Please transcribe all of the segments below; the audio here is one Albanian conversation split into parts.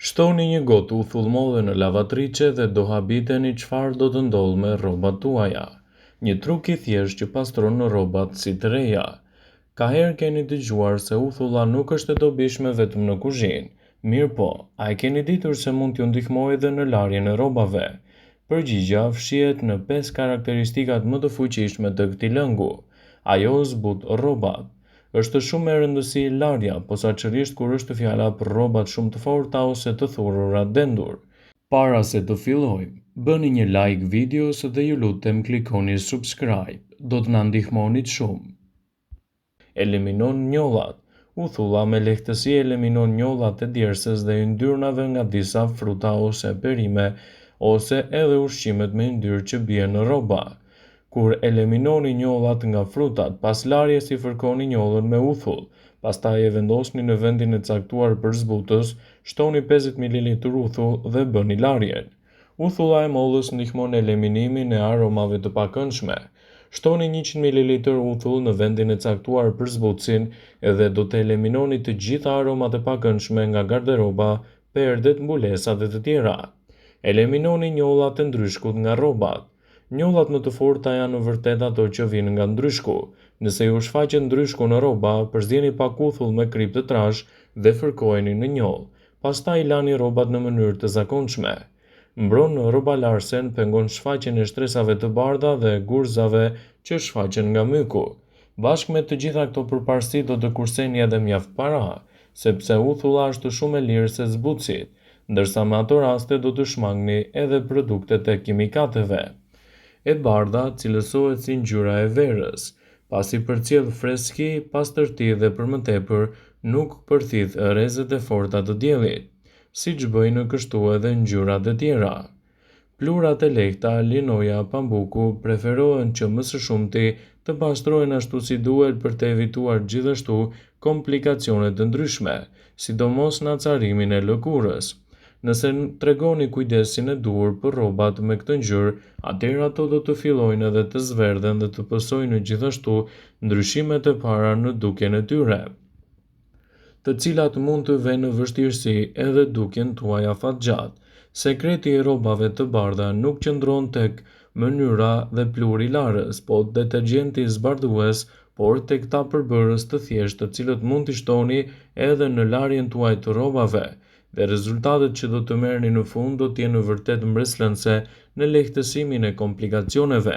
Shtoni një gotë uthullmore në lavatrice dhe do habiteni çfarë do të ndodhë me rrobat tuaja. Një truk i thjeshtë që pastron rrobat si të reja. Ka herë keni dëgjuar se uthulla nuk është e dobishme vetëm në kuzhinë. Mirë po, a e keni ditur se mund t'ju ndihmojë edhe në larjen e rrobave? Përgjigjja fshihet në 5 karakteristikat më të fuqishme të këtij lëngu. Ajo zbut rrobat. Është shumë e rëndësishme larja, posaçërisht kur është fjala për rrobat shumë të forta ose të thurura dendur. Para se të fillojmë, bëni një like videos dhe ju lutem klikoni subscribe. Do të na ndihmoni shumë. Eliminon njollat. Uthulla me lehtësi eliminon njollat e djersës dhe yndyrnave nga disa fruta ose perime, ose edhe ushqimet me yndyrë që bien në rroba. Kur eliminoni njollat nga frutat, pas larjes i fërkoni njollën me uthull, pastaj e vendosni në vendin e caktuar për zbutës, shtoni 50 ml uthull dhe bëni larjen. Uthulla e mollës ndihmon në eliminimin e aromave të pakëndshme. Shtoni 100 ml uthull në vendin e caktuar për zbutësin edhe do të eliminoni të gjitha aromat e pakëndshme nga garderoba, perdet, mbulesat dhe të tjera. Eliminoni njollat e ndryshkut nga rrobat. Njollat më të forta janë në vërtet ato që vijnë nga ndryshku. Nëse ju shfaqet ndryshku në rroba, përzjeni pak uthull me krip të trash dhe fërkojeni në njoll. Pastaj lani rrobat në mënyrë të zakonshme. Mbron rrobalarsen, pengon shfaqjen e shtresave të bardha dhe gurzave që shfaqen nga myku. Bashkë me të gjitha këto përparësi do të kurseni edhe mjaft para, sepse uthulla është shumë e lirë se zbutësit, ndërsa me ato raste do të shmangni edhe produktet e kimikateve. E bardha cilësohet si ngjyra e verës, pasi përcjell freski, pastërti dhe për më tepër nuk përthith rrezet e forta të diellit, siç bëjnë kështu edhe ngjyrat e tjera. Pluhurat e lehta, linoja, pambuku preferohen që më së shumti të pastrohen ashtu si duhet për të evituar gjithashtu komplikacione të ndryshme, sidomos në acarimin e lëkurës. Nëse tregoni kujdesin e duhur për rrobat me këtë ngjyrë, atëherë ato do të fillojnë edhe të zverdhen dhe të pësojnë gjithashtu ndryshimet e para në dukjen e tyre, të cilat mund të vënë në vështirësi edhe dukjen tuaj afatgjatë. Sekreti i rrobave të bardha nuk qëndron tek mënyra dhe pluhuri i larës, po detergjenti zbardhues, por tek ta përbërës të thjeshtë të cilët mund t'i shtoni edhe në larjen tuaj të rrobave, dhe rezultatet që do të merrni në fund do të jenë vërtet mbreslënse në lehtësimin e komplikacioneve.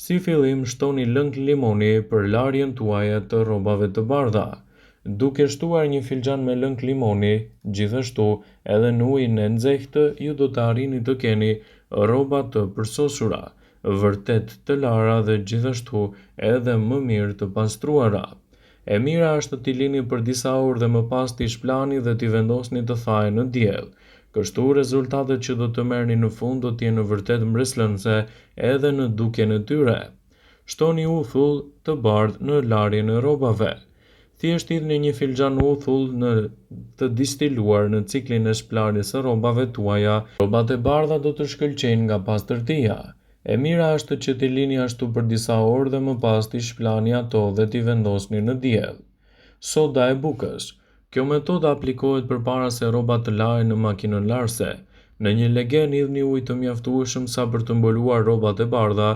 Si fillim, shtoni lëng limoni për larjen tuaj të rrobave të bardha. Duke shtuar një filxhan me lëng limoni, gjithashtu edhe në ujin e nxehtë, ju do të arrini të keni rroba të përsosura, vërtet të lara dhe gjithashtu edhe më mirë të pastruara. E mira është t'i lini për disa orë dhe më pas t'i shplani dhe t'i vendosni të thajë në diell. Kështu rezultatet që do të merrni në fund do të jenë vërtet mbreslënse edhe në dukjen e tyre. Shtoni uthull të bardhë në larjen e rrobave. Thjesht hidhni një filxhan uthull të distiluar në ciklin e shplarjes së rrobave tuaja. Rrobat e bardha do të shkëlqejnë nga pastërtia. E mira është që t'i lini ashtu për disa orë dhe më pas t'i shplani ato dhe t'i vendosni në diell. Soda e bukës. Kjo metodë aplikohet përpara se rrobat të lahen në makinën larëse. Në një legen hidhni ujë të mjaftueshëm sa për të mbuluar rrobat e bardha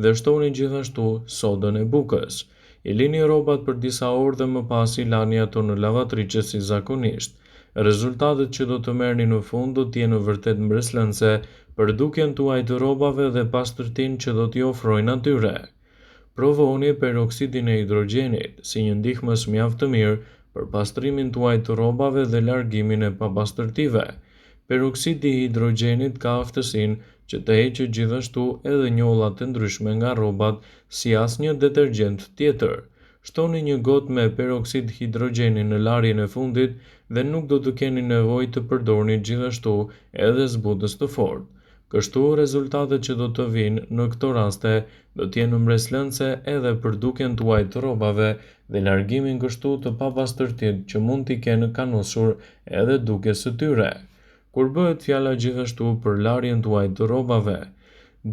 dhe shtoni gjithashtu sodën e bukës. I lini rrobat për disa orë dhe më pas i lani ato në lavatrice si zakonisht. Rezultatet që do të merrni në fund do të jenë vërtet mbreslënse për dukjen tuaj të rrobave dhe pastërtinë që do t'i ofrojnë atyre. Provoni peroksidin e hidrogjenit si një ndihmës mjaft të mirë për pastrimin tuaj të rrobave dhe largimin e papastërtive. Peroksidi i hidrogjenit ka aftësinë që të heqë gjithashtu edhe njollat e ndryshme nga rrobat si asnjë detergjent tjetër. Shtoni një gotë me peroksid hidrogjeni në larjen e fundit dhe nuk do të keni nevojë të përdorni gjithashtu edhe zbutës të fortë. Kështu rezultatet që do të vinë në këto raste do të jenë mbreslënse edhe për dukjen tuaj të rrobave dhe largimin kështu të papastërtitë që mund t'i kenë kanosur edhe dukjes së tyre. Kur bëhet fjala gjithashtu për larjen tuaj të rrobave,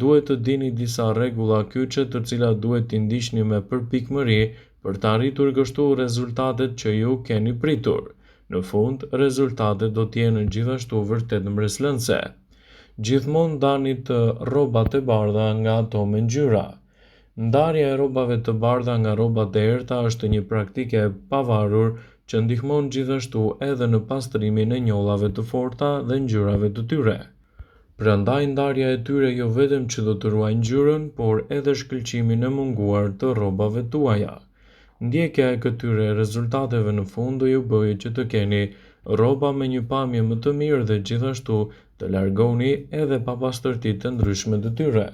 duhet të dini disa rregulla kyçe të cilat duhet t'i ndiqni me përpikmëri për të arritur kështu rezultatet që ju keni pritur. Në fund, rezultatet do t'jenë gjithashtu vërtet mbreslënse. Gjithmonë ndani të rrobat e bardha nga ato me ngjyra. Ndarja e rrobave të bardha nga rrobat e errta është një praktike e pavarur që ndihmon gjithashtu edhe në pastrimin e njollave të forta dhe ngjyrave të tyre. Prandaj ndarja e tyre jo vetëm që do të ruajë ngjyrën, por edhe shkëlqimin e munguar të rrobave tuaja. Ndjekja e këtyre rezultateve në fund do ju bëjë që të keni rroba me një pamje më të mirë dhe gjithashtu të largoni edhe papastërtitë të ndryshme të tyre.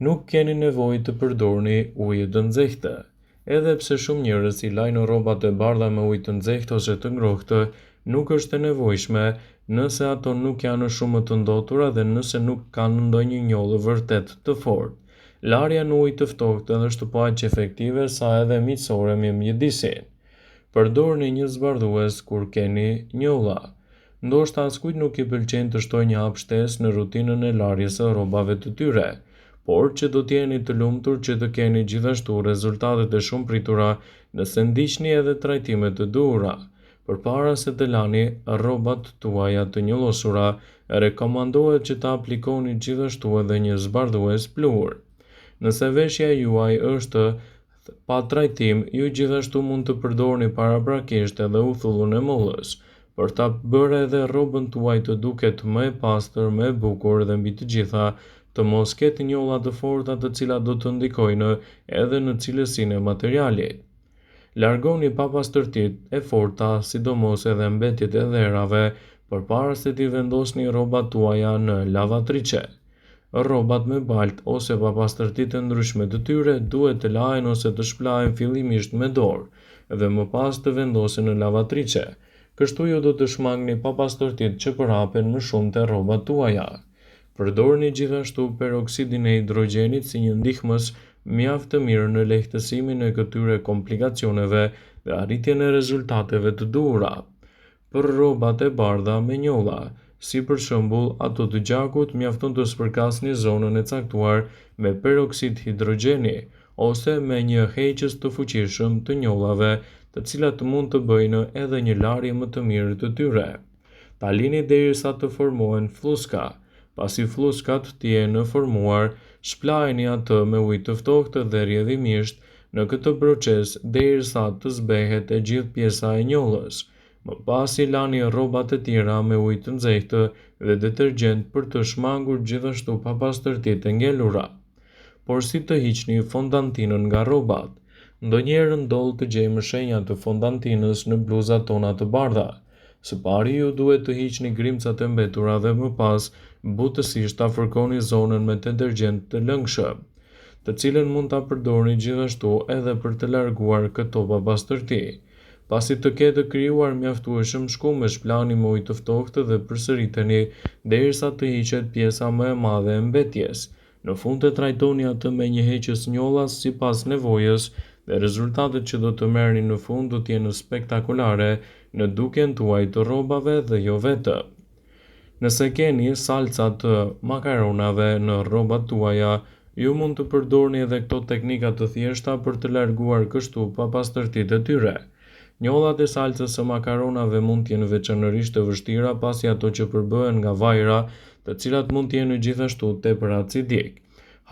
Nuk keni nevojë të përdorni ujë të nxehtë. Edhe pse shumë njerëz i lajnë rrobat e bardha me ujë të nxehtë ose të ngrohtë, nuk është e nevojshme nëse ato nuk janë shumë të ndotura dhe nëse nuk kanë ndonjë njollë vërtet të fortë. Larja në ujë të ftohtë është po aq efektive sa edhe miqësore me mjedisin. Përdorni një zbardhues kur keni njolla. Ndoshta askujt nuk i pëlqen të shtojë një hap shtesë në rutinën e larjes së rrobave të tyre, por që do t'jeni të lumtur që të keni gjithashtu rezultatet e shumë pritura nëse ndiqni edhe trajtimet të duhura. Përpara se të lani rrobat tuaja të njollosura, rekomandohet që ta aplikoni gjithashtu edhe një zbardhues pluhur. Nëse veshja juaj është pa trajtim, ju gjithashtu mund të përdorni paraprakisht edhe uthullun e mollës, për ta bërë edhe rrobën tuaj të duket më e pastër, më e bukur dhe mbi të gjitha të mos ketë njolla të forta të cilat do të ndikojnë edhe në cilësinë e materialit. Largoni papastërtitë e forta, sidomos edhe mbetjet e dherave, përpara se t'i vendosni rrobat tuaja në lavatriçe. Rrobat me baltë ose papastërtitë e ndryshme të tyre duhet të lahen ose të shplahen fillimisht me dorë dhe më pas të vendosen në lavatriçe. Kështu ju do të shmangni papastërtitë që përhapen më shumë te rrobat tuaja. Përdorni gjithashtu peroksidin e hidrogjenit si një ndihmës mjaft të mirë në lehtësimin e këtyre komplikacioneve dhe arritjen e rezultateve të duhura. Për rrobat e bardha me njolla, si për shembull ato të gjakut, mjafton të spërkasni zonën e caktuar me peroksid hidrogjeni ose me një heqës të fuqishëm të njollave, të cilat mund të bëjnë edhe një larje më të mirë të tyre. Ta lini derisa të formohen fluska. Pasi fluskat të jenë formuar, shplaheni atë me ujë të ftohtë dhe rrjedhimisht në këtë proces derisa të zbehet e gjithë pjesa e njollës. Më pas i lani rrobat e tjera me ujë të nxehtë dhe detergjent për të shmangur gjithashtu papastërtitë e ngelura. Por si të hiqni fondantinën nga rrobat? Ndonjëherë ndodh të gjejmë shenja të fondantinës në bluzat tona të bardha. Së pari ju duhet të hiqni grimcat e mbetura dhe më pas butësisht ta fërkoni zonën me detergjent të lëngshëm, të cilën mund ta përdorni gjithashtu edhe për të larguar këto papastërti. Pasi të ketë krijuar mjaftueshëm shkum, shplahni me ujë të ftohtë dhe përsëriteni derisa të hiqet pjesa më e madhe e mbetjes. Në fund të trajtoni atë me një heqës njollas sipas nevojës dhe rezultatet që do të merrni në fund do të jenë spektakolare në dukjen tuaj të rrobave dhe jo vetëm. Nëse keni salca të makaronave në rrobat tuaja, ju mund të përdorni edhe këto teknika të thjeshta për të larguar kështu papastërtitë e tyre. Njollat e salcës së makaronave mund të jenë veçanërisht të vështira pasi ato që përbëhen nga vajra, të cilat mund të jenë gjithashtu tepër acidik.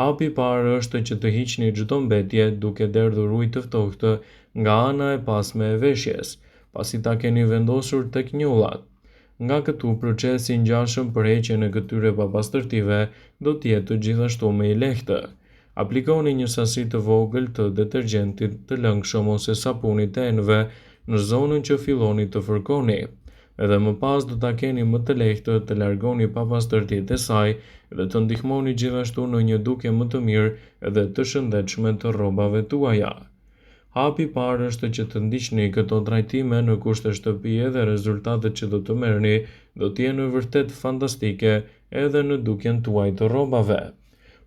Hapi i parë është që të hiqni çdo mbetje duke derdhur ujë të ftohtë nga ana e pasme e veshjes, pasi ta keni vendosur tek njollat. Nga këtu procesi i ngjashëm për heqjen e këtyre papastërtive do të jetë gjithashtu më i lehtë. Aplikoni një sasi të vogël të detergjentit të lëngshëm ose sapunit të enëve në zonën që filloni të fërkoni, edhe më pas do ta keni më të lehtë të largoni papastërtitë e saj dhe të ndihmoni gjithashtu në një dukje më të mirë dhe të shëndetshme të rrobave tuaja. Hapi i parë është që të ndiqni këto trajtime në kushte shtëpie dhe rezultatet që do të merrni do të jenë vërtet fantastike edhe në dukjen tuaj të rrobave.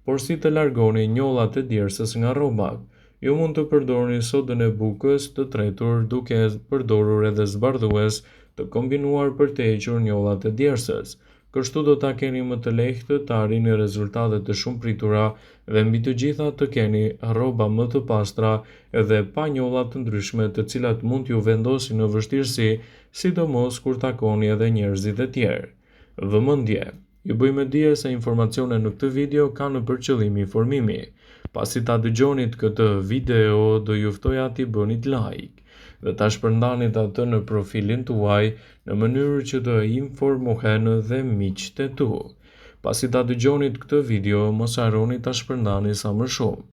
Por si të largoni njollat e djersës nga rrobat? Ju mund të përdorni sodën e bukës të tretur duke përdorur edhe zbardhues të kombinuar për të hequr njollat e djersës. kështu do ta keni më të lehtë të arrini rezultate të shumë pritura dhe mbi të gjitha të keni rroba më të pastra dhe panjolla të ndryshme të cilat mund t'ju vendosin në vështirësi, sidomos kur takoni edhe njerëzit e tjerë. Vëmendje. Ju bëjmë dije se informacionet në këtë video kanë për qëllim informimi. Pasi ta dëgjonit këtë video, do ju ftoja t'i bënit like dhe ta shpërndanit atë në profilin tuaj në mënyrë që të informohen dhe miqtë e tu. Pasi ta dëgjonit këtë video, mos harroni ta shpërndani sa më shumë.